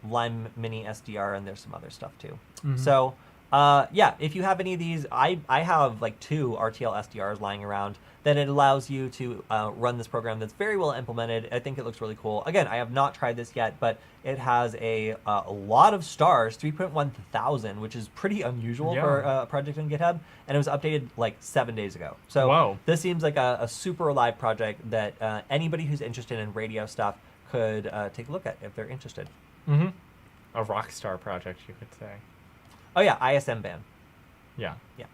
Speaker 1: Lime Mini SDR, and there's some other stuff too. So if you have any of these, I have 2 RTL SDRs lying around. Then it allows you to run this program that's very well implemented. I think it looks really cool. Again, I have not tried this yet, but it has a lot of stars, 3.1 thousand, which is pretty unusual for a project on GitHub. And it was updated 7 days ago. So this seems like a super alive project that anybody who's interested in radio stuff could take a look at if they're interested.
Speaker 2: A rock star project, you could say.
Speaker 1: Oh yeah, ISM band.
Speaker 2: Yeah.
Speaker 1: Yeah.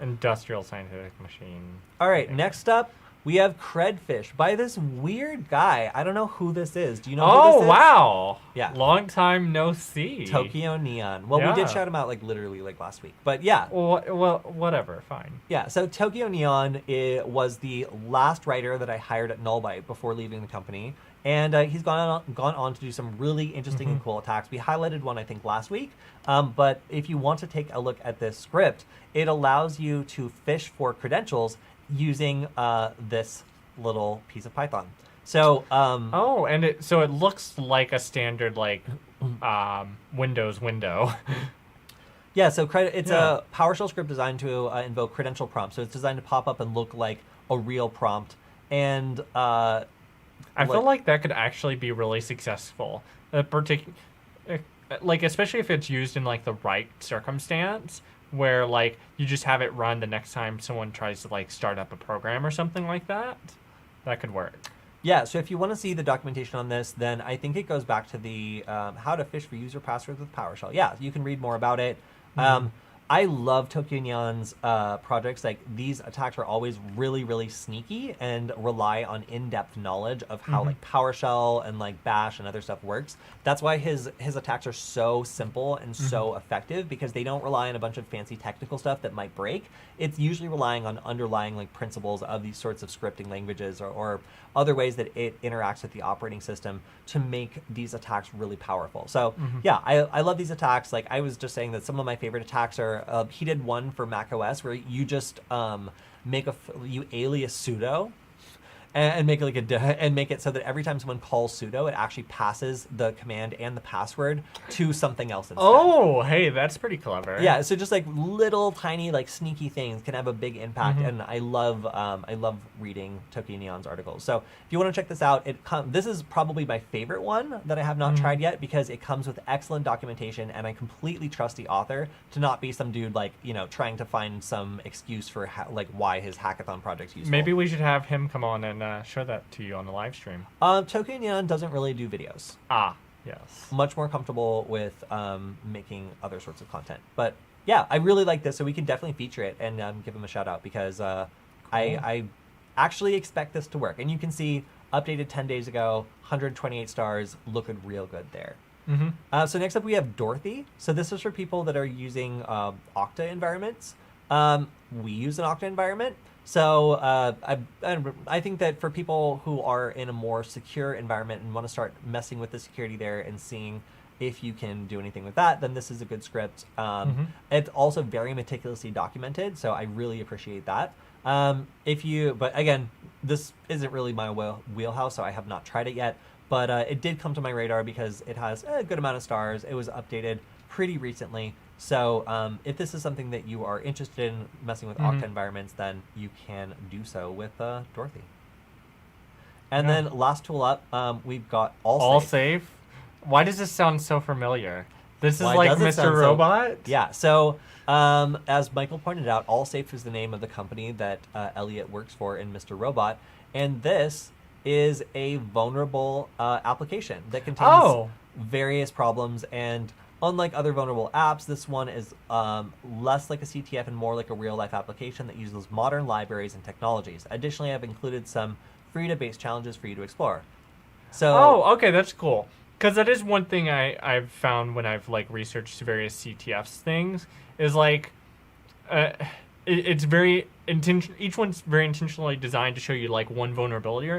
Speaker 2: Industrial scientific machine.
Speaker 1: All right, next up, We have Credfish by this weird guy. I don't know who this is. Do you know who this is?
Speaker 2: Oh, wow.
Speaker 1: Yeah.
Speaker 2: Long time no see.
Speaker 1: Tokyo Neon. Well, we
Speaker 2: Yeah.
Speaker 1: did shout him out like literally like last week. But yeah.
Speaker 2: Well, whatever. Fine.
Speaker 1: Yeah, so Tokyo Neon was the last writer that I hired at Nullbyte before leaving the company. And he's gone on to do some really interesting and cool attacks. We highlighted one, I think, last week. But if you want to take a look at this script, it allows you to fish for credentials using this little piece of Python. So
Speaker 2: Oh, and it looks like a standard like Windows window.
Speaker 1: yeah, so it's a PowerShell script designed to invoke credential prompts. So it's designed to pop up and look like a real prompt. And
Speaker 2: I feel like that could actually be really successful. Like especially if it's used in like the right circumstance, where like you just have it run the next time someone tries to like start up a program or something like that. That could work.
Speaker 1: Yeah, so if you want to see the documentation on this, then I think it goes back to the how to fish for user passwords with PowerShell. Yeah, you can read more about it. I love Tokyo Neon's projects. Like, these attacks are always really, really sneaky and rely on in-depth knowledge of how like PowerShell and like Bash and other stuff works. That's why his attacks are so simple and so effective, because they don't rely on a bunch of fancy technical stuff that might break. It's usually relying on underlying like principles of these sorts of scripting languages or other ways that it interacts with the operating system to make these attacks really powerful. So yeah, I love these attacks. Like, I was just saying that some of my favorite attacks are, he did one for Mac OS where you just you alias sudo and make like and make it so that every time someone calls sudo, it actually passes the command and the password to something else instead.
Speaker 2: Oh, hey, that's pretty clever.
Speaker 1: Yeah, so just like little tiny like sneaky things can have a big impact, and I love reading Tokyo Neon's articles. So if you want to check this out, this is probably my favorite one that I have not tried yet, because it comes with excellent documentation, and I completely trust the author to not be some dude like, you know, trying to find some excuse for like why his hackathon project's useful.
Speaker 2: Maybe we should have him come on and show that to you on the live stream.
Speaker 1: Tokyo Neon doesn't really do videos.
Speaker 2: Ah, yes.
Speaker 1: Much more comfortable with making other sorts of content. But yeah, I really like this, so we can definitely feature it and give him a shout out, because I actually expect this to work. And you can see updated 10 days ago, 128 stars, looking real good there. So next up we have Dorothy. So this is for people that are using Okta environments. We use an Okta environment. So I think that for people who are in a more secure environment and want to start messing with the security there and seeing if you can do anything with that, then this is a good script. It's also very meticulously documented, so I really appreciate that. But again, this isn't really my wheelhouse, so I have not tried it yet. But it did come to my radar because it has a good amount of stars. It was updated pretty recently. So if this is something that you are interested in messing with Okta environments, then you can do so with Dorothy. And then last tool up, we've got
Speaker 2: AllSafe. Why does this sound so familiar? This is
Speaker 1: Why
Speaker 2: like
Speaker 1: does it
Speaker 2: Mr.
Speaker 1: sound so-
Speaker 2: Robot?
Speaker 1: Yeah, so as Michael pointed out, AllSafe is the name of the company that Elliot works for in Mr. Robot. And this is a vulnerable application that contains various problems. And unlike other vulnerable apps, this one is less like a CTF and more like a real-life application that uses modern libraries and technologies. Additionally, I've included some free-to-base challenges for you to explore. So,
Speaker 2: okay, that's cool. Because that is one thing I've found when I've like researched various CTFs things, is like it's very each one's very intentionally designed to show you like one vulnerability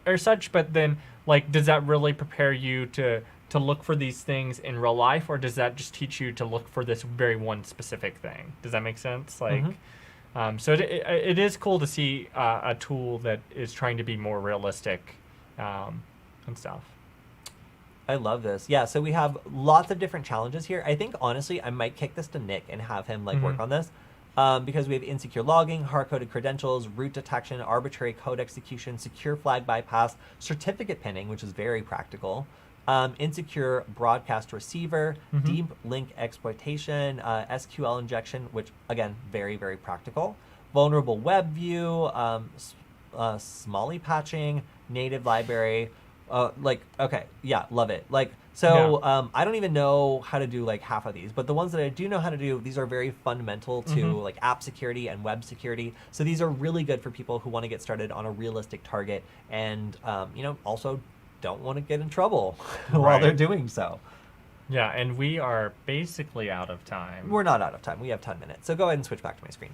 Speaker 2: or such, but then like does that really prepare you to look for these things in real life, or does that just teach you to look for this very one specific thing? Does that make sense? Like, so it is cool to see a tool that is trying to be more realistic and stuff.
Speaker 1: I love this. Yeah, so we have lots of different challenges here. I think, honestly, I might kick this to Nick and have him like work on this. Because we have insecure logging, hard-coded credentials, root detection, arbitrary code execution, secure flag bypass, certificate pinning, which is very practical, insecure broadcast receiver, deep link exploitation, SQL injection, which, again, very, very practical, vulnerable web view, Smalley patching, native library, Like, okay, yeah, love it. Like, so I don't even know how to do like half of these, but the ones that I do know how to do, these are very fundamental to like app security and web security. So these are really good for people who want to get started on a realistic target and, you know, also don't want to get in trouble while they're doing so.
Speaker 2: Yeah, and we are basically out of time.
Speaker 1: We're not out of time. We have 10 minutes. So go ahead and switch back to my screen.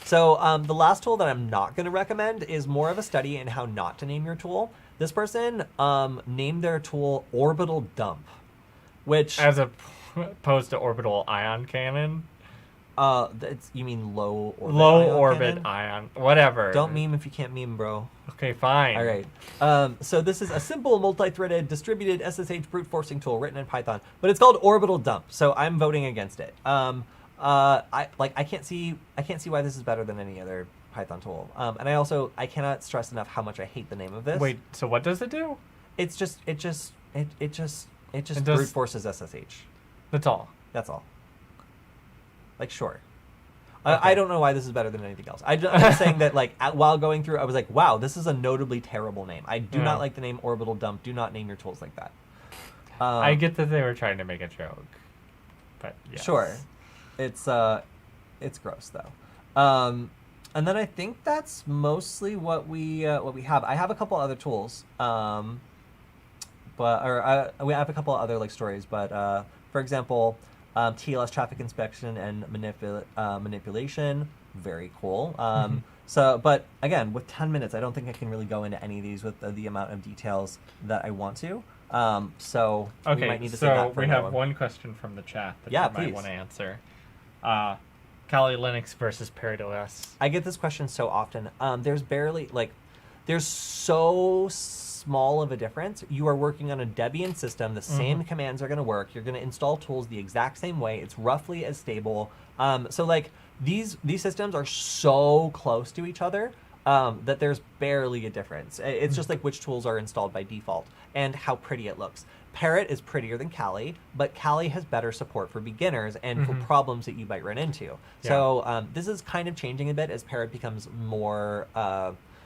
Speaker 1: So the last tool that I'm not going to recommend is more of a study in how not to name your tool. This person named their tool Orbital Dump, which...
Speaker 2: As opposed to Orbital Ion Cannon?
Speaker 1: You mean low orbit
Speaker 2: Low
Speaker 1: ion
Speaker 2: orbit
Speaker 1: cannon?
Speaker 2: ion. Whatever.
Speaker 1: Don't meme if you can't meme, bro.
Speaker 2: Okay, fine.
Speaker 1: All right. So this is a simple multi-threaded distributed SSH brute forcing tool written in Python, but it's called Orbital Dump. So I'm voting against it. I can't see why this is better than any other Python tool. And I cannot stress enough how much I hate the name of this.
Speaker 2: Wait, so what does it do?
Speaker 1: It just
Speaker 2: does-
Speaker 1: brute forces SSH.
Speaker 2: That's all.
Speaker 1: That's all. Like, sure.
Speaker 2: Okay.
Speaker 1: I don't know why this is better than anything else. I'm just saying that, like, while going through, I was like, wow, this is a notably terrible name. I do not like the name Orbital Dump. Do not name your tools like that.
Speaker 2: I get that they were trying to make a joke, but yes.
Speaker 1: Sure. It's gross though. And then I think that's mostly what we have. I have a couple other tools, we have a couple other like stories. But for example, TLS traffic inspection and manipulation, very cool. So, but again, with 10 minutes, I don't think I can really go into any of these with the amount of details that I want to. So
Speaker 2: Okay,
Speaker 1: we might need to save that for
Speaker 2: we have
Speaker 1: another
Speaker 2: one question from the chat that
Speaker 1: Yeah,
Speaker 2: you might
Speaker 1: please.
Speaker 2: want to answer. Kali Linux versus ParrotOS.
Speaker 1: I get this question so often. There's so small of a difference. You are working on a Debian system. The same commands are going to work. You're going to install tools the exact same way. It's roughly as stable. So like these systems are so close to each other that there's barely a difference. It's just like which tools are installed by default and how pretty it looks. Parrot is prettier than Kali, but Kali has better support for beginners and for problems that you might run into.
Speaker 2: Yeah.
Speaker 1: So this is kind of changing a bit as Parrot becomes more...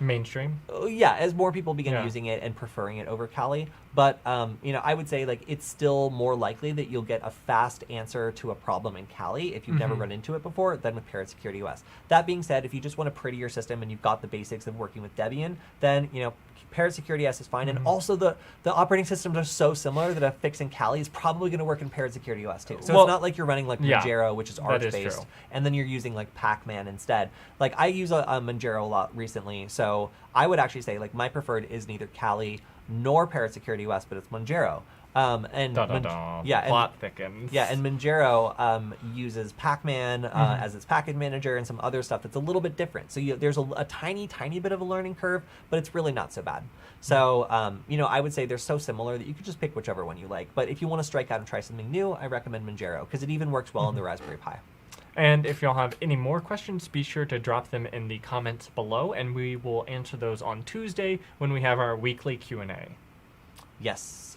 Speaker 2: Mainstream.
Speaker 1: as more people begin using it and preferring it over Kali. But, I would say like it's still more likely that you'll get a fast answer to a problem in Kali if you've never run into it before than with Parrot Security OS. That being said, if you just want a prettier system and you've got the basics of working with Debian, then, Parrot Security OS is fine. And also the operating systems are so similar that a fix in Kali is probably going to work in Parrot Security OS too. So it's not like you're running like Manjaro, which is Arch-based, and then you're using like Pacman instead. Like I use a Manjaro a lot recently, so I would actually say like my preferred is neither Kali nor Parrot Security OS, but it's Manjaro.
Speaker 2: Plot thickens.
Speaker 1: Yeah, and Manjaro uses Pacman as its package manager and some other stuff that's a little bit different. So there's a tiny bit of a learning curve, but it's really not so bad. So, I would say they're so similar that you could just pick whichever one you like. But if you want to strike out and try something new, I recommend Manjaro because it even works well on the Raspberry Pi.
Speaker 2: And if y'all have any more questions, be sure to drop them in the comments below, and we will answer those on Tuesday when we have our weekly Q&A.
Speaker 1: Yes.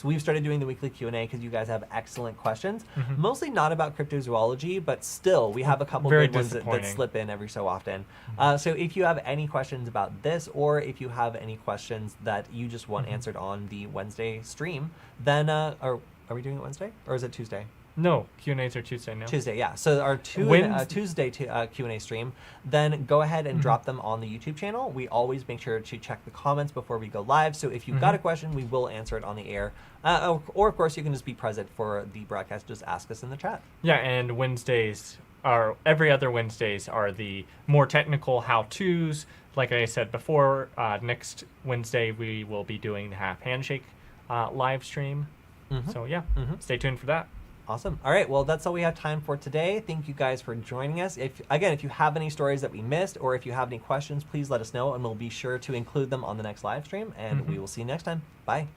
Speaker 1: We've started doing the weekly Q&A because you guys have excellent questions. Mostly not about cryptozoology, but still, we have a couple good ones that slip in every so often. So if you have any questions about this, or if you have any questions that you just want answered on the Wednesday stream, then, are we doing it Wednesday? Or is it Tuesday?
Speaker 2: No, Q&As are Tuesday now.
Speaker 1: Tuesday, yeah. So our Tuesday Q&A stream, then go ahead and drop them on the YouTube channel. We always make sure to check the comments before we go live. So if you've got a question, we will answer it on the air. Or, of course, you can just be present for the broadcast. Just ask us in the chat.
Speaker 2: Yeah, and Wednesdays every other Wednesdays are the more technical how-tos. Like I said before, next Wednesday we will be doing the Half Handshake live stream. So, stay tuned for that.
Speaker 1: Awesome. All right. Well, that's all we have time for today. Thank you guys for joining us. If you have any stories that we missed or if you have any questions, please let us know and we'll be sure to include them on the next live stream. And we will see you next time. Bye.